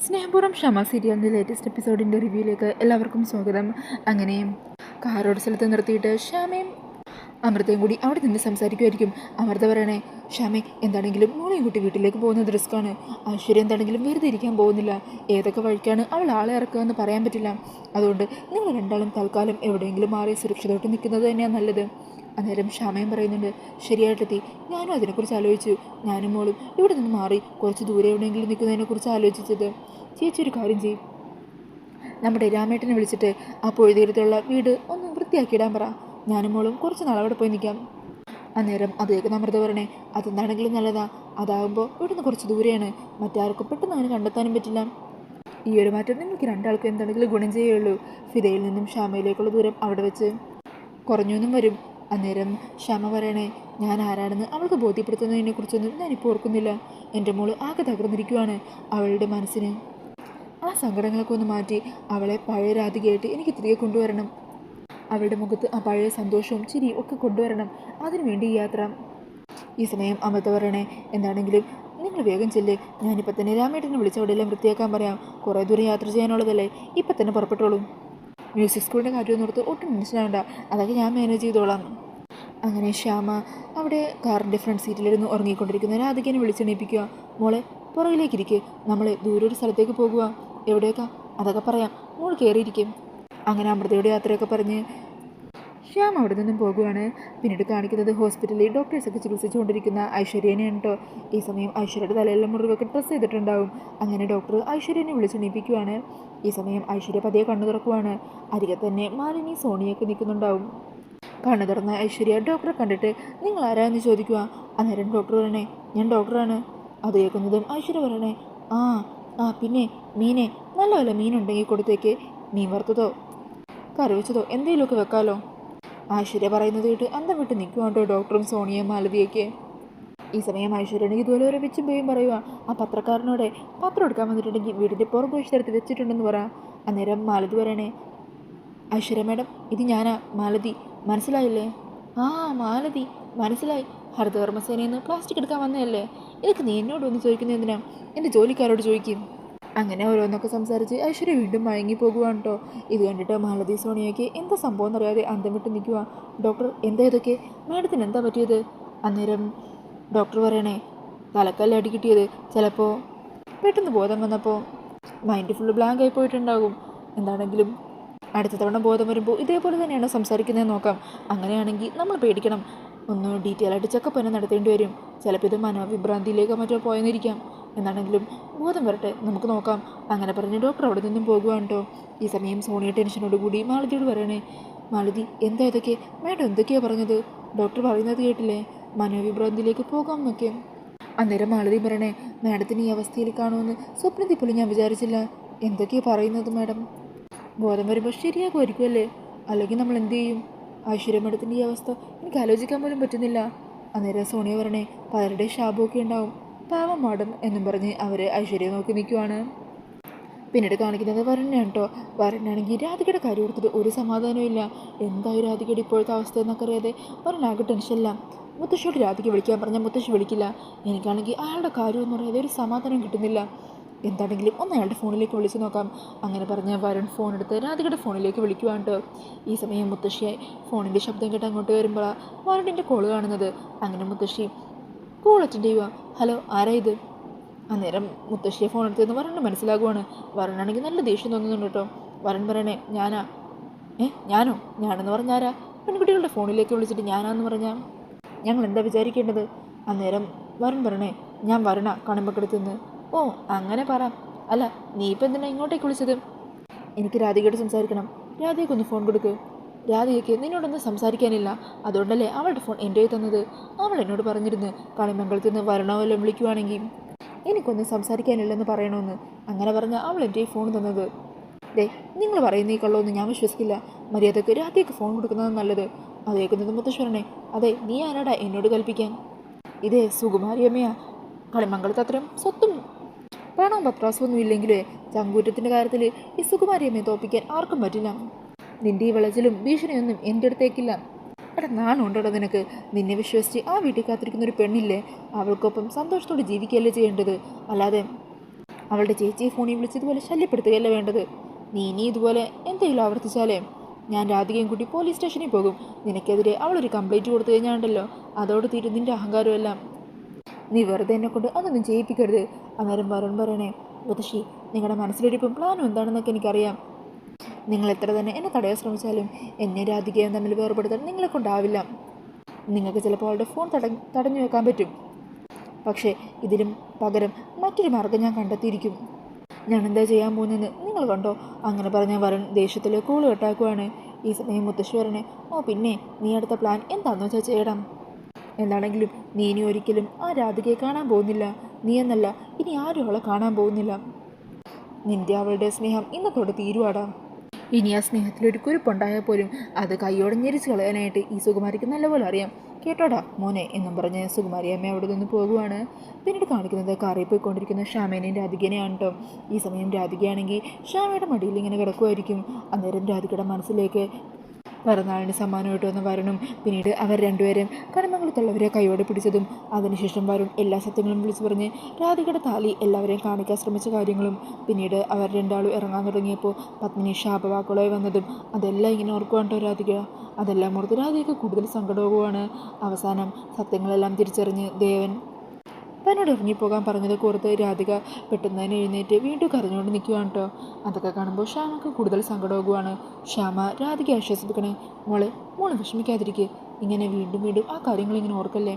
സ്നേഹപൂർവ്വം ക്ഷമ സീരിയലിൻ്റെ ലേറ്റസ്റ്റ് എപ്പിസോഡിൻ്റെ റിവ്യൂയിലേക്ക് എല്ലാവർക്കും സ്വാഗതം. അങ്ങനെ കാറോട് സ്ഥലത്ത് നിർത്തിയിട്ട് ശ്യാമയും അമൃതയും കൂടി അവിടെ നിന്ന് സംസാരിക്കുമായിരിക്കും. അമൃത പറയണേ, ശ്യാമേ എന്താണെങ്കിലും മോളെയും കുട്ടി വീട്ടിലേക്ക് പോകുന്നത് റിസ്ക്കാണ്. ഐശ്വര്യ എന്താണെങ്കിലും വെറുതെ ഇരിക്കാൻ പോകുന്നില്ല. ഏതൊക്കെ വഴിക്കാണ് അവൾ ആളെ ഇറക്കുക എന്ന് പറയാൻ പറ്റില്ല. അതുകൊണ്ട് നിങ്ങൾ രണ്ടാളും തൽക്കാലം എവിടെയെങ്കിലും മാറി സുരക്ഷിതമായിട്ട് നിൽക്കുന്നത് തന്നെയാണ് നല്ലത്. അന്നേരം ശ്യാമയും പറയുന്നുണ്ട്, ശരിയായിട്ടെത്തി, ഞാനും അതിനെക്കുറിച്ച് ആലോചിച്ചു. ഞാനും മോളും ഇവിടെ നിന്ന് മാറി കുറച്ച് ദൂരെ എവിടെയെങ്കിലും നിൽക്കുന്നതിനെക്കുറിച്ച് ആലോചിച്ചത്. ചേച്ചി ഒരു കാര്യം ചെയ്യും, നമ്മുടെ രാമേട്ടനെ വിളിച്ചിട്ട് ആ പുഴതീരത്തുള്ള വീട് ഒന്ന് വൃത്തിയാക്കിയിടാൻ പറ. ഞാനും മോളും കുറച്ച് നാൾ അവിടെ പോയി നിൽക്കാം. അന്നേരം അത് കേൾക്കുന്ന അമൃത പറയണേ, അതെന്താണെങ്കിലും നല്ലതാ. അതാകുമ്പോൾ ഇവിടുന്ന് കുറച്ച് ദൂരെയാണ്, മറ്റാർക്കും പെട്ടെന്ന് അങ്ങനെ കണ്ടെത്താനും പറ്റില്ല. ഈ ഒരു മാറ്റം നിങ്ങൾക്ക് രണ്ടാൾക്കും എന്താണെങ്കിലും ഗുണം ചെയ്യുള്ളൂ. ഫിദയിൽ നിന്നും ശ്യാമയിലേക്കുള്ള ദൂരം അവിടെ വെച്ച് കുറഞ്ഞു എന്നും വരും. അന്നേരം ശ്യാമ പറയണേ, ഞാൻ ആരാണെന്ന് അവൾക്ക് ബോധ്യപ്പെടുത്തുന്നതിനെക്കുറിച്ചൊന്നും ഞാനിപ്പോൾ ഓർക്കുന്നില്ല. എൻ്റെ മോള് ആകെ തകർന്നിരിക്കുവാണ്. അവളുടെ മനസ്സിന് ആ സങ്കടങ്ങളൊക്കെ ഒന്ന് മാറ്റി അവളെ പഴയ രാധികയായിട്ട് എനിക്ക് തിരികെ കൊണ്ടുവരണം. അവളുടെ മുഖത്ത് ആ പഴയ സന്തോഷവും ചിരിയും ഒക്കെ കൊണ്ടുവരണം. അതിനുവേണ്ടി ഈ യാത്ര. ഈ സമയം അമൃത പറയണേ, എന്താണെങ്കിലും നിങ്ങൾ വേഗം ചെല്ലേ. ഞാനിപ്പോൾ തന്നെ രാമേട്ടനെ വിളിച്ച് അവിടെയെല്ലാം വൃത്തിയാക്കാൻ പറയാം. കുറേ ദൂരം യാത്ര ചെയ്യാനുള്ളതല്ലേ, ഇപ്പം തന്നെ പുറപ്പെട്ടോളൂ. മ്യൂസിക് സ്കൂളിൻ്റെ കാര്യമൊന്നും ഓർത്ത് ഒട്ടും ടെൻഷനാകണ്ട, അതൊക്കെ ഞാൻ മാനേജ് ചെയ്തോളാം. അങ്ങനെ ശ്യാമ അവിടെ കാറിൻ്റെ ഫ്രണ്ട് സീറ്റിലിരുന്ന് ഉറങ്ങിക്കൊണ്ടിരിക്കുന്ന രാധികനെ വിളിച്ചെണീപ്പിക്കുക. മോളെ പുറകിലേക്കിരിക്കുക, നമ്മൾ ദൂരെ ഒരു സ്ഥലത്തേക്ക് പോകുക. എവിടേക്കാ അതൊക്കെ പറയാം, മോൾ കയറിയിരിക്കും. അങ്ങനെ അമൃതയുടെ യാത്രയൊക്കെ പറഞ്ഞ് ശ്യാം അവിടെ നിന്നും പോകുകയാണ്. പിന്നീട് കാണിക്കുന്നത് ഹോസ്പിറ്റലിൽ ഡോക്ടേഴ്സൊക്കെ ചികിത്സിച്ചുകൊണ്ടിരിക്കുന്ന ഐശ്വര്യനെയാണ് കേട്ടോ. ഈ സമയം ഐശ്വര്യയുടെ തലയിലുള്ള മുറിവൊക്കെ ഡ്രസ്സ് ചെയ്തിട്ടുണ്ടാവും. അങ്ങനെ ഡോക്ടർ ഐശ്വര്യനെ വിളിച്ചെണീപ്പിക്കുവാണ്. ഈ സമയം ഐശ്വര്യ പതിയെ കണ്ണു തുറക്കുവാണ്. അരികെ തന്നെ മാലിനി സോണിയൊക്കെ നിൽക്കുന്നുണ്ടാവും. കണ്ണു തുറന്ന ഐശ്വര്യ ഡോക്ടറെ കണ്ടിട്ട് നിങ്ങൾ ആരാന്ന് ചോദിക്കുക. അന്നേരം ഡോക്ടർ പറയണേ, ഞാൻ ഡോക്ടറാണ്. അത് കേൾക്കുന്നതും ഐശ്വര്യ പറയണേ, ആ ആ പിന്നെ മീനെ നല്ല വല്ല മീനുണ്ടെങ്കിൽ കൊടുത്തേക്ക്. മീൻ വറുത്തതോ കറി വെച്ചതോ എന്തെങ്കിലുമൊക്കെ വെക്കാലോ. ഐശ്വര്യ പറയുന്നത് കേട്ട് അന്തം വിട്ട് നിൽക്കുവാണ്ടോ ഡോക്ടറും സോണിയും മാലതിയൊക്കെ. ഈ സമയം ഐശ്വര്യണെങ്കിൽ ഇതുപോലെ ഒരു വെച്ചും പോയും പറയുക, ആ പത്രക്കാരനോടെ പത്രം എടുക്കാൻ വന്നിട്ടുണ്ടെങ്കിൽ വീടിൻ്റെ പുറകുവശത്തെടുത്ത് വെച്ചിട്ടുണ്ടെന്ന് പറ. അന്നേരം മാലതി പറയണേ, ഐശ്വര്യ മാഡം ഇത് ഞാനാ മാലതി, മനസ്സിലായില്ലേ? ആ മാലതി മനസ്സിലായി, ഹരിതകർമ്മസേനയിൽ നിന്ന് പ്ലാസ്റ്റിക് എടുക്കാൻ വന്നതല്ലേ? ഇതൊക്കെ നീ എന്നോടൊന്ന് ചോദിക്കുന്നത് എന്തിനാ? എൻ്റെ ജോലിക്കാരോട് ചോദിക്കും. അങ്ങനെ ഓരോന്നൊക്കെ സംസാരിച്ച് ഐശ്വര്യ വീണ്ടും മയങ്ങി പോകുവാണ് കേട്ടോ. ഇത് കണ്ടിട്ട് മാലതി സോണിയൊക്കെ എന്താ സംഭവം എന്നറിയാതെ അന്തം വിട്ട് നിൽക്കുക. ഡോക്ടർ എന്താ ഇതൊക്കെ, മാഡത്തിന് എന്താ പറ്റിയത്? അന്നേരം ഡോക്ടർ പറയണേ, തലക്കല്ല അടി കിട്ടിയത്, ചിലപ്പോൾ പെട്ടെന്ന് ബോധം വന്നപ്പോൾ മൈൻഡ് ഫുള്ള് ബ്ലാങ്ക് ആയി പോയിട്ടുണ്ടാകും. എന്താണെങ്കിലും അടുത്ത തവണ ബോധം വരുമ്പോൾ ഇതേപോലെ തന്നെയാണ് സംസാരിക്കുന്നത് നോക്കാം. അങ്ങനെയാണെങ്കിൽ നമ്മൾ പേടിക്കണം. ഒന്ന് ഡീറ്റെയിൽ ആയിട്ട് ചെക്കപ്പ് തന്നെ നടത്തേണ്ടി വരും. ചിലപ്പോൾ ഇത് മനോവിഭ്രാന്തിയിലേക്കോ മറ്റോ പോയെന്നിരിക്കാം. എന്താണെങ്കിലും ബോധം വരട്ടെ, നമുക്ക് നോക്കാം. അങ്ങനെ പറഞ്ഞ് ഡോക്ടർ അവിടെ നിന്നും പോകുവാണ് കേട്ടോ. ഈ സമയം സോണിയ ടെൻഷനോട് കൂടി മാലതിയോട് പറയണേ, മാലതി എന്താ ഇതൊക്കെ, മാഡം എന്തൊക്കെയാണ് പറഞ്ഞത്? ഡോക്ടർ പറയുന്നത് കേട്ടില്ലേ, മനോവിഭ്രാന്തിയിലേക്ക് പോകാം എന്നൊക്കെ. അന്നേരം മാലതി പറയണേ, മാഡത്തിന് ഈ അവസ്ഥയിൽ കാണുമെന്ന് സ്വപ്നത്തിൽ പോലും ഞാൻ വിചാരിച്ചില്ല. എന്തൊക്കെയാണ് പറയുന്നത് മാഡം? ബോധം വരുമ്പോൾ ശരിയാകുമായിരിക്കുമല്ലേ? അല്ലെങ്കിൽ നമ്മൾ എന്ത് ചെയ്യും? ഐശ്വര്യ മാഡത്തിൻ്റെ ഈ അവസ്ഥ എനിക്ക് ആലോചിക്കാൻ പോലും പറ്റുന്നില്ല. അന്നേരം സോണിയ പറയണേ, പലരുടെ ശാപമൊക്കെ ഉണ്ടാവും, പാവം മാഡം എന്നും പറഞ്ഞ് അവർ ഐശ്വര്യ നോക്കി നിൽക്കുവാണ്. പിന്നീട് കാണിക്കുന്നത് വരനാണ് കേട്ടോ. വരനാണെങ്കിൽ രാധികയുടെ കാര്യം ഓർത്തിട്ട് ഒരു സമാധാനവും ഇല്ല. എന്തായി രാധികയുടെ ഇപ്പോഴത്തെ അവസ്ഥ എന്നൊക്കെ അറിയാതെ വരനാകെ ടെൻഷനില്ല. മുത്തശ്ശിയോട് രാധിക വിളിക്കാൻ പറഞ്ഞാൽ മുത്തശ്ശി വിളിക്കില്ല. എനിക്കാണെങ്കിൽ അയാളുടെ കാര്യമൊന്നും അറിയാതെ ഒരു സമാധാനം കിട്ടുന്നില്ല. എന്താണെങ്കിലും ഒന്ന് അയാളുടെ ഫോണിലേക്ക് വിളിച്ച് നോക്കാം. അങ്ങനെ പറഞ്ഞ് വരുൺ ഫോൺ എടുത്ത് രാധികയുടെ ഫോണിലേക്ക് വിളിക്കുവാണ് കേട്ടോ. ഈ സമയം മുത്തശ്ശിയെ ഫോണിൻ്റെ ശബ്ദം കേട്ട് അങ്ങോട്ട് വരുമ്പോഴാണ് വരുണിൻ്റെ കോൾ കാണുന്നത്. അങ്ങനെ മുത്തശ്ശി കോൾ അറ്റൻഡ് ചെയ്യുക. ഹലോ, ആരാ ഇത്? അന്നേരം മുത്തശ്ശിയെ ഫോൺ എടുത്തെന്ന് വരുണിന് മനസ്സിലാകുവാണ്. വരുണാണെങ്കിൽ നല്ല ദേഷ്യം തോന്നുന്നുണ്ട് കേട്ടോ. വരുൺ പറയണേ, ഞാനാ? ഞാനോ? ഞാനെന്ന് പറഞ്ഞാരാ? പെൺകുട്ടികളുടെ ഫോണിലേക്ക് വിളിച്ചിട്ട് ഞാനാന്ന് പറഞ്ഞാൽ ഞങ്ങൾ എന്താ വിചാരിക്കേണ്ടത്? അന്നേരം വരുൺ പറയണേ, ഞാൻ വരുണ കണിമ്പക്കടുത്തുനിന്ന്. ഓ അങ്ങനെ പറ. അല്ല നീ ഇപ്പം എന്തിനാ ഇങ്ങോട്ടേക്ക് വിളിച്ചത്? എനിക്ക് രാധികയോട് സംസാരിക്കണം. രാധികയ്ക്കൊന്ന് ഫോൺ കൊടുക്ക്. രാധികയ്ക്ക് നിന്നോടൊന്നും സംസാരിക്കാനില്ല, അതുകൊണ്ടല്ലേ അവളുടെ ഫോൺ എൻ്റെ കയ്യിൽ തന്നത്. അവൾ എന്നോട് പറഞ്ഞിരുന്നു കളിമംഗലത്ത് നിന്ന് വരണോ വല്ലതും വിളിക്കുവാണെങ്കിൽ എനിക്കൊന്നും സംസാരിക്കാനില്ലെന്ന് പറയണമെന്ന്. അങ്ങനെ പറഞ്ഞാൽ അവൾ എൻ്റെ ഫോൺ തന്നത്. ദേ, നിങ്ങൾ പറയുന്ന ഈ കള്ളമൊന്നും ഞാൻ വിശ്വസിക്കില്ല. മര്യാദക്ക് രാധികയ്ക്ക് ഫോൺ കൊടുക്കുന്നത് നല്ലത്. അത് കേൾക്കുന്നത് മുത്തശ്വരനെ. അതെ, നീ ആരാടാ എന്നോട് കൽപ്പിക്കാൻ? ഇതേ സുകുമാരിയമ്മയാ. കളിമംഗലത്ത് അത്രയും സ്വത്തും പണവും പത്രാസമൊന്നും ഇല്ലെങ്കിലേ ചങ്കൂറ്റത്തിൻ്റെ കാര്യത്തിൽ ഈ സുകുമാരിയമ്മയെ തോപ്പിക്കാൻ ആർക്കും പറ്റില്ല. നിൻ്റെ ഈ വിളച്ചിലും ഭീഷണിയൊന്നും എൻ്റെ അടുത്തേക്കില്ല. എടാ നാണുണ്ടോ നിനക്ക്? നിന്നെ വിശ്വസിച്ച് ആ വീട്ടിൽ കാത്തിരിക്കുന്ന ഒരു പെണ്ണില്ലേ, അവൾക്കൊപ്പം സന്തോഷത്തോടെ ജീവിക്കുകയല്ലേ ചെയ്യേണ്ടത്. അല്ലാതെ അവളുടെ ചേച്ചിയെ ഫോണിൽ വിളിച്ചതുപോലെ ശല്യപ്പെടുത്തുകയല്ല വേണ്ടത്. നീ ഇനി ഇതുപോലെ എന്തെങ്കിലും ആവർത്തിച്ചാലേ ഞാൻ രാധികയും കൂട്ടി പോലീസ് സ്റ്റേഷനിൽ പോകും. നിനക്കെതിരെ അവളൊരു കംപ്ലൈൻറ്റ് കൊടുത്തു കഴിഞ്ഞാണ്ടല്ലോ അതോട് തീരും നിൻ്റെ അഹങ്കാരമെല്ലാം. നീ വെറുതെ എന്നെ കൊണ്ട് അതൊന്നും ചെയ്യിപ്പിക്കരുത്. അന്നേരം വരുൺ പറയണേ, മുത്തശ്ശി നിങ്ങളുടെ മനസ്സിലിരിപ്പും പ്ലാനും എന്താണെന്നൊക്കെ എനിക്കറിയാം. നിങ്ങൾ എത്ര തന്നെ എന്നെ തടയാൻ ശ്രമിച്ചാലും എന്നെ രാധികയും തമ്മിൽ വേർപെടുത്താൻ നിങ്ങളെ കൊണ്ടാവില്ല. നിങ്ങൾക്ക് ചിലപ്പോൾ അവളുടെ ഫോൺ തടഞ്ഞു വെക്കാൻ പറ്റും. പക്ഷേ ഇതിലും പകരം മറ്റൊരു മാർഗം ഞാൻ കണ്ടെത്തിയിരിക്കും. ഞാൻ എന്താ ചെയ്യാൻ പോകുന്നതെന്ന് നിങ്ങൾ കണ്ടോ. അങ്ങനെ പറഞ്ഞ വരുൺ ദേഷ്യത്തിൽ കൂള് കെട്ടാക്കുവാണ്. ഈ സമയം മുത്തശ്ശി പറയണേ, ഓ പിന്നെ നീ അടുത്ത പ്ലാൻ എന്താണെന്ന് വെച്ചാൽ ചെയ്യണം. എന്താണെങ്കിലും നീ ഇനി ഒരിക്കലും ആ രാധികയെ കാണാൻ പോകുന്നില്ല. നീ എന്നല്ല ഇനി ആരും അവളെ കാണാൻ പോകുന്നില്ല. നിന്റെ അവളുടെ സ്നേഹം ഇന്നത്തോടെ തീരുവാടാ. ഇനി ആ സ്നേഹത്തിലൊരു കുരുപ്പുണ്ടായാൽ പോലും അത് കൈയോടെ ഞെരിച്ച് കളയാനായിട്ട് ഈ സുകുമാരിക്ക് നല്ലപോലെ അറിയാം. കേട്ടോടാ മോനെ എന്നും പറഞ്ഞ് സുകുമാരി അമ്മ അവിടെ നിന്ന് പോകുവാണ്. പിന്നീട് കാണിക്കുന്നത് കാറിൽ പോയിക്കൊണ്ടിരിക്കുന്ന ശ്യാമേനെയും രാധികനെയാണ് കേട്ടോ. ഈ സമയം രാധികയാണെങ്കിൽ ശ്യാമയുടെ മടിയിൽ ഇങ്ങനെ കിടക്കുമായിരിക്കും. അന്നേരം രാധികയുടെ മനസ്സിലേക്ക് പിറന്നാളിന് സമ്മാനമായിട്ട് വന്ന വരുണും പിന്നീട് അവർ രണ്ടുപേരും കണിമംഗലത്തുള്ളവരെ കൈയോടെ പിടിച്ചതും അതിനുശേഷം വരുൺ എല്ലാ സത്യങ്ങളും വിളിച്ചു പറഞ്ഞ് രാധികയുടെ താലി എല്ലാവരെയും കാണിക്കാൻ ശ്രമിച്ച കാര്യങ്ങളും പിന്നീട് അവർ രണ്ടാളും ഇറങ്ങാൻ തുടങ്ങിയപ്പോൾ പത്മിനി ശാപവാക്കുകളായി വന്നതും അതെല്ലാം ഇങ്ങനെ ഓർക്കുവാണ്ടോ രാധിക. അതെല്ലാം ഓർത്ത് രാധികയ്ക്ക് കൂടുതൽ സങ്കടവുമാണ്. അവസാനം സത്യങ്ങളെല്ലാം തിരിച്ചറിഞ്ഞ് ദേവൻ തന്നോട് ഇറങ്ങിപ്പോകാൻ പറഞ്ഞത് ഓർത്ത് രാധിക പെട്ടെന്ന് തന്നെ എഴുന്നേറ്റ് വീണ്ടും കരഞ്ഞുകൊണ്ട് നിൽക്കുകയാണ് കേട്ടോ. അതൊക്കെ കാണുമ്പോൾ ശ്യാമക്ക് കൂടുതൽ സങ്കടമാകുവാണ്. ശ്യാമ രാധിക ആശ്വസിപ്പിക്കണേ, മോള് വിഷമിക്കാതിരിക്കുക. ഇങ്ങനെ വീണ്ടും വീണ്ടും ആ കാര്യങ്ങളിങ്ങനെ ഓർക്കല്ലേ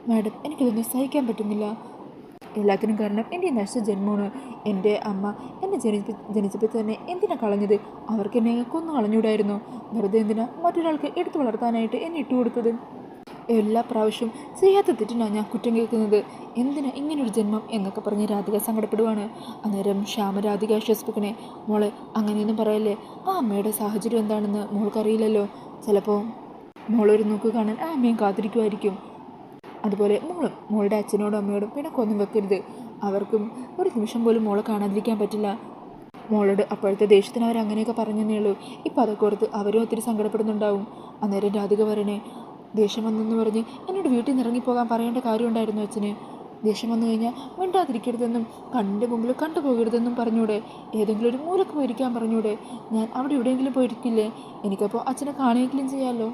മാഡം. എനിക്കിതൊന്നും സഹിക്കാൻ പറ്റുന്നില്ല. എല്ലാത്തിനും കാരണം എൻ്റെ നശിച്ച ജന്മമാണ്. എൻ്റെ അമ്മ എന്നെ ജനിച്ചപ്പോൾ തന്നെ എന്തിനാ കളഞ്ഞത്? അവർക്ക് എന്നെ കൊന്നു കളഞ്ഞൂടായിരുന്നു. വെറുതെ എന്തിനാ മറ്റൊരാൾക്ക് എടുത്തു വളർത്താനായിട്ട് എന്നെ ഇട്ടുകൊടുത്തത്? എല്ലാ പ്രാവശ്യവും ചെയ്യാത്ത തെറ്റിനാണ് ഞാൻ കുറ്റം കേൾക്കുന്നത്. എന്തിനാ ഇങ്ങനൊരു ജന്മം എന്നൊക്കെ പറഞ്ഞ് രാധിക സങ്കടപ്പെടുവാണ്. അന്നേരം ശ്യാമ രാധിക ആശ്വസിപ്പിക്കണേ, മോളെ അങ്ങനെയൊന്നും പറയല്ലേ. ആ അമ്മയുടെ സാഹചര്യം എന്താണെന്ന് മോൾക്കറിയില്ലല്ലോ. ചിലപ്പോൾ മോളൊരു നോക്ക് കാണാൻ ആ അമ്മയും കാത്തിരിക്കുമായിരിക്കും. അതുപോലെ മോളുടെ അച്ഛനോടും അമ്മയോടും പിണക്കൊന്നും വെക്കരുത്. അവർക്കും ഒരു നിമിഷം പോലും മോളെ കാണാതിരിക്കാൻ പറ്റില്ല. മോളോട് അപ്പോഴത്തെ ദേഷ്യത്തിന് അവർ അങ്ങനെയൊക്കെ പറഞ്ഞതേ ഉള്ളൂ. ഇപ്പം അതൊക്കെ ഓർത്ത് അവരും ഒത്തിരി സങ്കടപ്പെടുന്നുണ്ടാവും. അന്നേരം രാധിക പറയണേ, ദേഷ്യം വന്നെന്ന് പറഞ്ഞ് എന്നോട് വീട്ടിൽ നിന്ന് ഇറങ്ങിപ്പോകാൻ പറയേണ്ട കാര്യമുണ്ടായിരുന്നു അച്ഛന്. ദേഷ്യം വന്നു കഴിഞ്ഞാൽ മിണ്ടാതിരിക്കരുതെന്നും കണ്ണിൻ്റെ മുമ്പിൽ കണ്ടുപോകരുതെന്നും പറഞ്ഞൂടെ? ഏതെങ്കിലും ഒരു മൂലക്ക് പോയിരിക്കാൻ പറഞ്ഞൂടെ? ഞാൻ അവിടെ എവിടെയെങ്കിലും പോയിരിക്കില്ലേ? എനിക്കപ്പോൾ അച്ഛനെ കാണുകയെങ്കിലും ചെയ്യാമല്ലോ.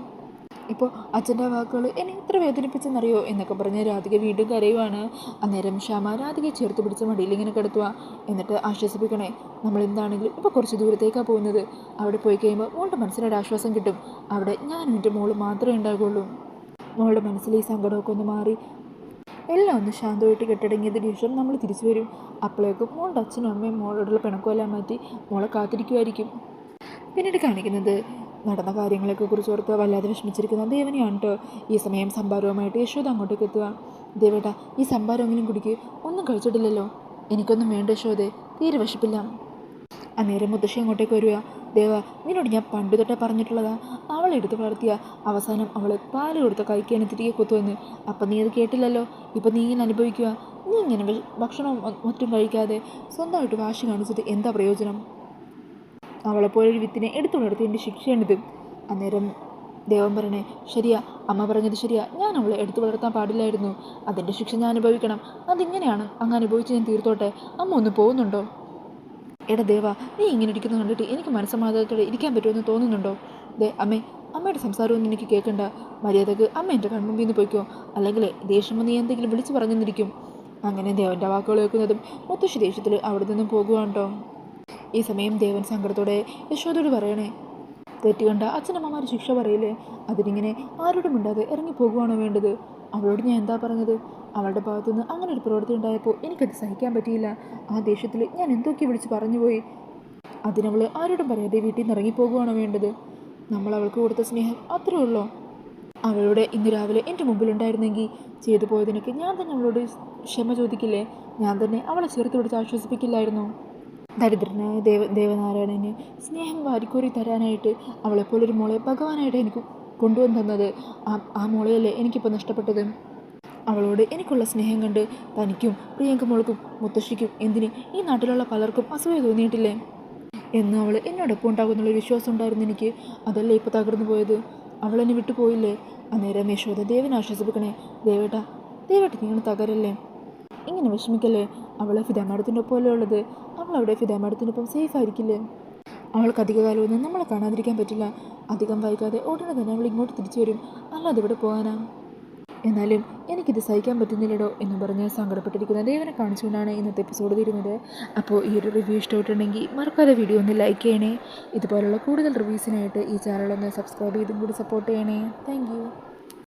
ഇപ്പോൾ അച്ഛൻ്റെ വാക്കുകൾ എന്നെ ഇത്ര വേദനിപ്പിച്ചെന്നറിയോ എന്നൊക്കെ പറഞ്ഞ് രാധിക വീണ്ടും കരയുവാണ്. അന്നേരം ശ്യാമ രാധികയെ ചേർത്ത് പിടിച്ച മടിയിൽ ഇങ്ങനെ കിടത്തുക. എന്നിട്ട് ആശ്വസിപ്പിക്കണേ, നമ്മൾ എന്താണെങ്കിലും ഇപ്പോൾ കുറച്ച് ദൂരത്തേക്കാണ് പോകുന്നത്. അവിടെ പോയി കഴിയുമ്പോൾ മോളുടെ മനസ്സിനൊരു ആശ്വാസം കിട്ടും. അവിടെ ഞാനും എൻ്റെ മോള് മാത്രമേ ഉണ്ടാകുള്ളൂ. മോളുടെ മനസ്സിൽ ഈ സങ്കടമൊക്കെ ഒന്ന് മാറി എല്ലാം ഒന്ന് ശാന്തമായിട്ട് കെട്ടടങ്ങിയതിന് ശേഷം നമ്മൾ തിരിച്ചു വരും. അപ്പോഴേക്കും മോളുടെ അച്ഛനും അമ്മയും മോളോടുള്ള പിണക്കമെല്ലാം മാറ്റി മോളെ കാത്തിരിക്കുമായിരിക്കും. പിന്നീട് കാണിക്കുന്നത് നടന്ന കാര്യങ്ങളൊക്കെ കുറിച്ച് ഓർത്ത് വല്ലാതെ വിഷമിച്ചിരിക്കുന്ന ദേവനെയാണ് കേട്ടോ. ഈ സമയം സംഭാരവുമായിട്ട് യശോദ അങ്ങോട്ടേക്ക് എത്തുക. ദേവേട്ടാ, ഈ സംഭാരം എങ്കിലും കുടിക്ക്. ഒന്നും കഴിച്ചിട്ടില്ലല്ലോ. എനിക്കൊന്നും വേണ്ട യശോദേ, തീരെ വിശപ്പില്ല. അന്നേരം മുത്തശ്ശി അങ്ങോട്ടേക്ക് വരിക. ദേവ, നിന്നോട് ഞാൻ പണ്ട് തൊട്ടേ പറഞ്ഞിട്ടുള്ളതാ, അവളെടുത്ത് വളർത്തിയ അവസാനം അവൾ പാല് കൊടുത്ത കഴിക്കാൻ തിരികെ കൊത്തുവന്ന്. അപ്പം നീ അത് കേട്ടില്ലല്ലോ. ഇപ്പം നീ ഇങ്ങനെ അനുഭവിക്കുക. നീ ഇങ്ങനെ ഭക്ഷണവും മറ്റും കഴിക്കാതെ സ്വന്തമായിട്ട് വാശി കാണിച്ചിട്ട് എന്താ പ്രയോജനം? അവളെപ്പോലൊരു വിത്തിനെ എടുത്തു വളർത്തിയതിൻ്റെ ശിക്ഷയാണിത്. അന്നേരം ദേവൻ പറയണേ, ശരിയാ, അമ്മ പറഞ്ഞത് ശരിയാ. ഞാൻ അവളെ എടുത്തു വളർത്താൻ പാടില്ലായിരുന്നു. അതിൻ്റെ ശിക്ഷ ഞാൻ അനുഭവിക്കണം. അതിങ്ങനെയാണ്. അങ്ങ് അനുഭവിച്ച് ഞാൻ തീർത്തോട്ടെ. അമ്മ ഒന്ന് പോകുന്നുണ്ടോ? എടാ ദേവ, നീ ഇങ്ങനെ ഇരിക്കുന്നത് കണ്ടിട്ട് എനിക്ക് മനസ്സമാധാനത്തോടെ ഇരിക്കാൻ പറ്റുമെന്ന് തോന്നുന്നുണ്ടോ? അമ്മയുടെ സംസാരമൊന്നും എനിക്ക് കേൾക്കണ്ട. മര്യാദക്ക് അമ്മ എൻ്റെ കൺമുമ്പിൽ നിന്ന് പോയിക്കോ. അല്ലെങ്കിൽ ദേഷ്യം നീ എന്തെങ്കിലും വിളിച്ച് പറഞ്ഞെന്നിരിക്കും. അങ്ങനെ ദേവൻ്റെ വാക്കുകൾ കേൾക്കുന്നതും മുത്തശ്ശി ദേഷ്യത്തിൽ അവിടെ നിന്നും പോകുവാണ്ടോ. ഈ സമയം ദേവൻ സങ്കടത്തോടെ യശോദയോട് പറയണേ, തെറ്റുകണ്ട അച്ഛനമ്മമാർ ശിക്ഷ പറയില്ലേ? അതിനിങ്ങനെ ആരോടും മിണ്ടാതെ ഇറങ്ങിപ്പോകുവാണോ വേണ്ടത്? അവളോട് ഞാൻ എന്താ പറഞ്ഞത്? അവളുടെ ഭാഗത്തുനിന്ന് അങ്ങനെ ഒരു പ്രവൃത്തി ഉണ്ടായപ്പോൾ എനിക്കത് സഹിക്കാൻ പറ്റിയില്ല. ആ ദേഷ്യത്തിൽ ഞാൻ എന്തൊക്കെ വിളിച്ച് പറഞ്ഞുപോയി. അതിനവൾ ആരോടും പറയാതെ വീട്ടിൽ നിന്ന് ഇറങ്ങിപ്പോകുവാണോ വേണ്ടത്? നമ്മൾ അവൾക്ക് കൊടുത്ത സ്നേഹം അത്രേ ഉള്ളോ? അവളോട് ഇന്ന് രാവിലെ എൻ്റെ മുമ്പിലുണ്ടായിരുന്നെങ്കിൽ ചെയ്തു പോയതിനൊക്കെ ഞാൻ തന്നെ അവളോട് ക്ഷമ ചോദിക്കില്ലേ? ഞാൻ തന്നെ അവളെ ചേർത്ത് പിടിച്ച് ആശ്വസിപ്പിക്കില്ലായിരുന്നോ? ദരിദ്രനായ ദേവനാരായണന് സ്നേഹം വാരിക്കോരി തരാനായിട്ട് അവളെപ്പോലൊരു മോളെ ഭഗവാനായിട്ട് എനിക്ക് കൊണ്ടുവന്ന് തന്നത്. ആ മോളെയല്ലേ എനിക്കിപ്പോൾ നഷ്ടപ്പെട്ടത്. അവളോട് എനിക്കുള്ള സ്നേഹം കണ്ട് തനിക്കും പ്രിയങ്ക മോൾക്കും മുത്തശ്ശിക്കും എന്തിന് ഈ നാട്ടിലുള്ള പലർക്കും അസൂയ തോന്നിയിട്ടില്ലേ? എന്ന് അവൾ എന്നോടൊപ്പം ഉണ്ടാകുന്നുള്ളൊരു വിശ്വാസം ഉണ്ടായിരുന്നു എനിക്ക്. അതല്ലേ ഇപ്പോൾ തകർന്നു പോയത്. അവളെന്നെ വിട്ടു പോയില്ലേ? അന്നേരം യശോദ ദേവനെ ആശ്വസിപ്പിക്കണേ, ദേവേട്ട നിങ്ങൾ തകരല്ലേ, ഇങ്ങനെ വിഷമിക്കല്ലേ. അവൾ ഫിദ മാഡത്തിൻ്റെ ഒപ്പമല്ലേ ഉള്ളത്. അവൾ അവിടെ ഫിദ മാഡത്തിൻ്റെ ഒപ്പം സേഫ് ആയിരിക്കില്ലേ? അവൾക്ക് അധിക കാലമൊന്നും നമ്മളെ കാണാതിരിക്കാൻ പറ്റില്ല. അധികം വൈകാതെ ഉടനെ തന്നെ അവൾ ഇങ്ങോട്ട് തിരിച്ചു വരും. അല്ലാതെ ഇവിടെ പോകാനാ? എന്നാലും എനിക്കിത് സഹിക്കാൻ പറ്റുന്നില്ലടോ എന്ന് പറഞ്ഞ് സങ്കടപ്പെട്ടിരിക്കുന്ന ദേവനെ കാണിച്ചുകൊണ്ടാണ് ഇന്നത്തെ എപ്പിസോഡ് തീരുന്നത്. അപ്പോൾ ഈ ഒരു റിവ്യൂ ഇഷ്ടപ്പെട്ടിട്ടുണ്ടെങ്കിൽ മറക്കാതെ വീഡിയോ ഒന്ന് ലൈക്ക് ചെയ്യണേ. ഇതുപോലുള്ള കൂടുതൽ റിവ്യൂസിനായിട്ട് ഈ ചാനലൊന്ന് സബ്സ്ക്രൈബ് ചെയ്തും കൂടി സപ്പോർട്ട് ചെയ്യണേ. താങ്ക്